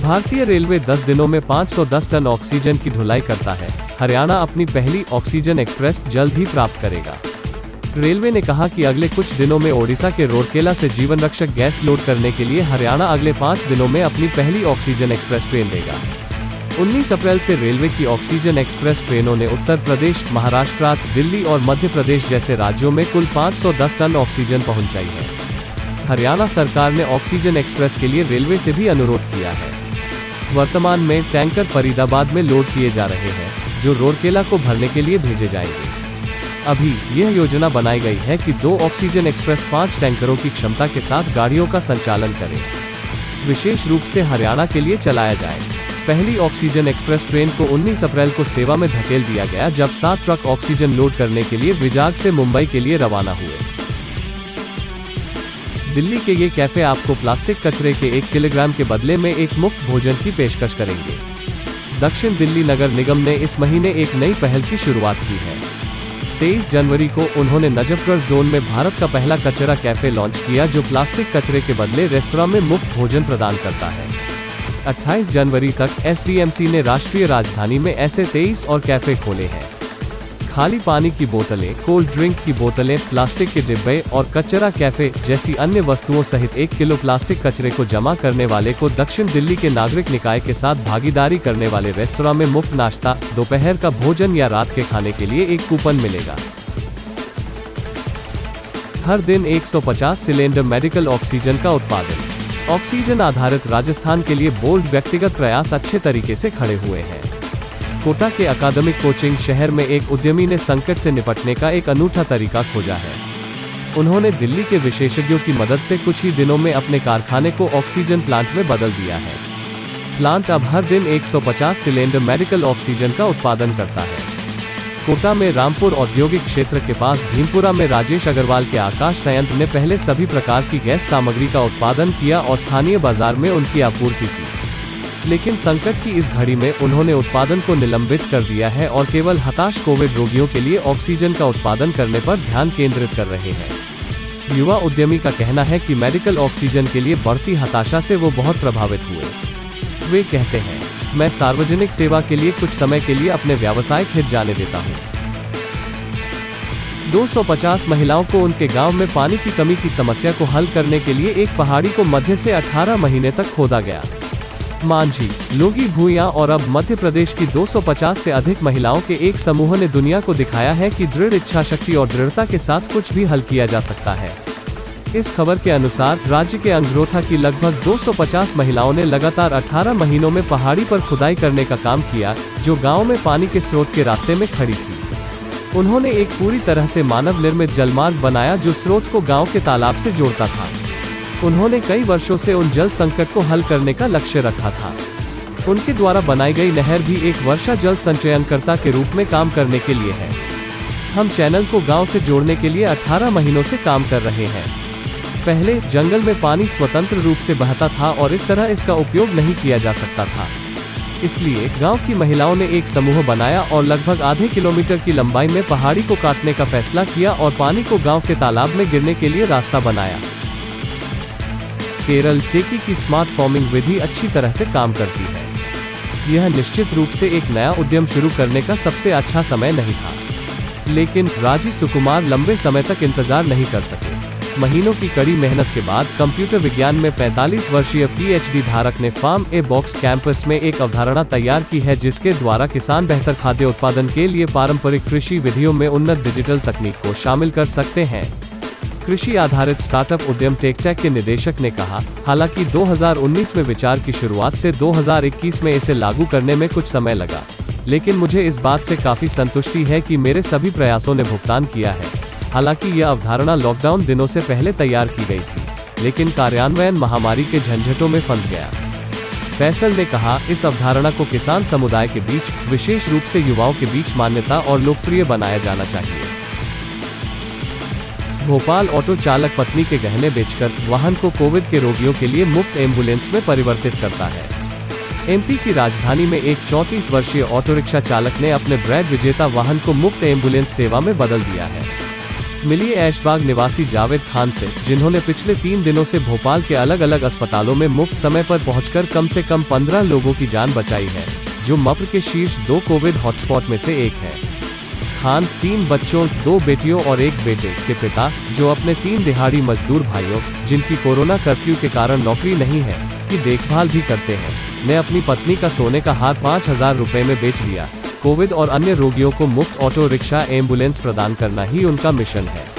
भारतीय रेलवे 10 दिनों में 510 टन ऑक्सीजन की ढुलाई करता है। हरियाणा अपनी पहली ऑक्सीजन एक्सप्रेस जल्द ही प्राप्त करेगा। रेलवे ने कहा कि अगले कुछ दिनों में ओडिशा के रूरकेला से जीवन रक्षक गैस लोड करने के लिए हरियाणा अगले 5 दिनों में अपनी पहली ऑक्सीजन एक्सप्रेस ट्रेन देगा। 19 अप्रैल से रेलवे की ऑक्सीजन एक्सप्रेस ट्रेनों ने उत्तर प्रदेश, महाराष्ट्र, दिल्ली और मध्य प्रदेश जैसे राज्यों में कुल 510 टन ऑक्सीजन पहुंचाई है। हरियाणा सरकार ने ऑक्सीजन एक्सप्रेस के लिए रेलवे से भी अनुरोध किया है। वर्तमान में टैंकर फरीदाबाद में लोड किए जा रहे हैं, जो रूरकेला को भरने के लिए भेजे जाएंगे। अभी यह योजना बनाई गई है कि 2 ऑक्सीजन एक्सप्रेस 5 टैंकरों की क्षमता के साथ गाड़ियों का संचालन करें, विशेष रूप से हरियाणा के लिए चलाया जाए। पहली ऑक्सीजन एक्सप्रेस ट्रेन को 19 अप्रैल को सेवा में धकेल दिया गया, जब 7 ट्रक ऑक्सीजन लोड करने के लिए विजाग से मुंबई के लिए रवाना हुए। दिल्ली के ये कैफे आपको प्लास्टिक कचरे के 1 किलोग्राम के बदले में एक मुफ्त भोजन की पेशकश करेंगे। दक्षिण दिल्ली नगर निगम ने इस महीने एक नई पहल की शुरुआत की है। 23 जनवरी को उन्होंने नजफगढ़ जोन में भारत का पहला कचरा कैफे लॉन्च किया, जो प्लास्टिक कचरे के बदले रेस्तरां में मुफ्त भोजन प्रदान करता है। 28 जनवरी तक एसडीएमसी ने राष्ट्रीय राजधानी में ऐसे 23 और कैफे खोले हैं। खाली पानी की बोतलें, कोल्ड ड्रिंक की बोतलें, प्लास्टिक के डिब्बे और कचरा कैफे जैसी अन्य वस्तुओं सहित 1 किलो प्लास्टिक कचरे को जमा करने वाले को दक्षिण दिल्ली के नागरिक निकाय के साथ भागीदारी करने वाले रेस्तरां में मुफ्त नाश्ता, दोपहर का भोजन या रात के खाने के लिए एक कूपन मिलेगा। हर दिन 150 सिलेंडर मेडिकल ऑक्सीजन का उत्पादन। ऑक्सीजन आधारित राजस्थान के लिए बोल्ड व्यक्तिगत प्रयास अच्छे तरीके से खड़े हुए हैं। कोटा के अकादमिक कोचिंग शहर में एक उद्यमी ने संकट से निपटने का एक अनूठा तरीका खोजा है। उन्होंने दिल्ली के विशेषज्ञों की मदद से कुछ ही दिनों में अपने कारखाने को ऑक्सीजन प्लांट में बदल दिया है। प्लांट अब हर दिन 150 सिलेंडर मेडिकल ऑक्सीजन का उत्पादन करता है। कोटा में रामपुर औद्योगिक क्षेत्र के पास भीमपुरा में राजेश अग्रवाल के आकाश संयंत्र ने पहले सभी प्रकार की गैस सामग्री का उत्पादन किया और स्थानीय बाजार में उनकी आपूर्ति की। लेकिन संकट की इस घड़ी में उन्होंने उत्पादन को निलंबित कर दिया है और केवल हताश कोविड रोगियों के लिए ऑक्सीजन का उत्पादन करने पर ध्यान केंद्रित कर रहे हैं। युवा उद्यमी का कहना है कि मेडिकल ऑक्सीजन के लिए बढ़ती हताशा से वो बहुत प्रभावित हुए। वे कहते हैं, मैं सार्वजनिक सेवा के लिए कुछ समय के लिए अपने व्यावसायिक हित जाने देता हूँ। 250 महिलाओं को उनके गांव में पानी की कमी की समस्या को हल करने के लिए एक पहाड़ी को मध्य से 18 महीने तक खोदा गया। मांझी, लोगी भूइयां और अब मध्य प्रदेश की 250 से अधिक महिलाओं के एक समूह ने दुनिया को दिखाया है कि दृढ़ इच्छाशक्ति और दृढ़ता के साथ कुछ भी हल किया जा सकता है। इस खबर के अनुसार राज्य के अंगरोथा की लगभग 250 महिलाओं ने लगातार 18 महीनों में पहाड़ी पर खुदाई करने का काम किया, जो गांव में पानी के स्रोत के रास्ते में खड़ी थी। उन्होंने एक पूरी तरह से मानव निर्मित जलमार्ग बनाया, जो स्रोत को गांव के तालाब से जोड़ता था। उन्होंने कई वर्षों से उन जल संकट को हल करने का लक्ष्य रखा था। उनके द्वारा बनाई गई नहर भी एक वर्षा जल संचयनकर्ता के रूप में काम करने के लिए है। हम चैनल को गांव से जोड़ने के लिए 18 महीनों से काम कर रहे हैं। पहले जंगल में पानी स्वतंत्र रूप से बहता था और इस तरह इसका उपयोग नहीं किया जा सकता था। इसलिए गांव की महिलाओं ने एक समूह बनाया और लगभग आधे किलोमीटर की लंबाई में पहाड़ी को काटने का फैसला किया और पानी को गांव के तालाब में गिरने के लिए रास्ता बनाया। केरल टेकी की स्मार्ट फार्मिंग विधि अच्छी तरह से काम करती है। यह निश्चित रूप से एक नया उद्यम शुरू करने का सबसे अच्छा समय नहीं था, लेकिन राजी सुकुमार लंबे समय तक इंतजार नहीं कर सके। महीनों की कड़ी मेहनत के बाद कंप्यूटर विज्ञान में 45 वर्षीय पीएचडी धारक ने फार्म ए बॉक्स कैंपस में एक अवधारणा तैयार की है, जिसके द्वारा किसान बेहतर खाद्य उत्पादन के लिए पारंपरिक कृषि विधियों में उन्नत डिजिटल तकनीक को शामिल कर सकते हैं। कृषि आधारित स्टार्टअप उद्यम टेकटेक के निदेशक ने कहा, हालांकि 2019 में विचार की शुरुआत से 2021 में इसे लागू करने में कुछ समय लगा, लेकिन मुझे इस बात से काफी संतुष्टि है कि मेरे सभी प्रयासों ने भुगतान किया है। हालांकि यह अवधारणा लॉकडाउन दिनों से पहले तैयार की गई थी, लेकिन कार्यान्वयन महामारी के झंझटों में फंस गया। फैसल ने कहा, इस अवधारणा को किसान समुदाय के बीच, विशेष रूप से युवाओं के बीच मान्यता और लोकप्रिय बनाया जाना चाहिए। भोपाल ऑटो चालक पत्नी के गहने बेचकर वाहन को कोविड के रोगियों के लिए मुफ्त एम्बुलेंस में परिवर्तित करता है। एमपी की राजधानी में एक 34 वर्षीय ऑटो रिक्शा चालक ने अपने ब्रांड विजेता वाहन को मुफ्त एम्बुलेंस सेवा में बदल दिया है। मिलिए ऐशबाग निवासी जावेद खान से, जिन्होंने पिछले 3 दिनों से भोपाल के अलग अलग अस्पतालों में मुफ्त समय पर पहुंचकर कम से कम 15 लोगों की जान बचाई है, जो मप्र के शीर्ष 2 कोविड हॉटस्पॉट में से एक है। खान 3 बच्चों, 2 बेटियों और 1 बेटे के पिता, जो अपने 3 दिहाड़ी मजदूर भाइयों, जिनकी कोरोना कर्फ्यू के कारण नौकरी नहीं है, की देखभाल भी करते हैं, ने अपनी पत्नी का सोने का हार 5,000 रुपए में बेच दिया। कोविड और अन्य रोगियों को मुफ्त ऑटो रिक्शा एम्बुलेंस प्रदान करना ही उनका मिशन है।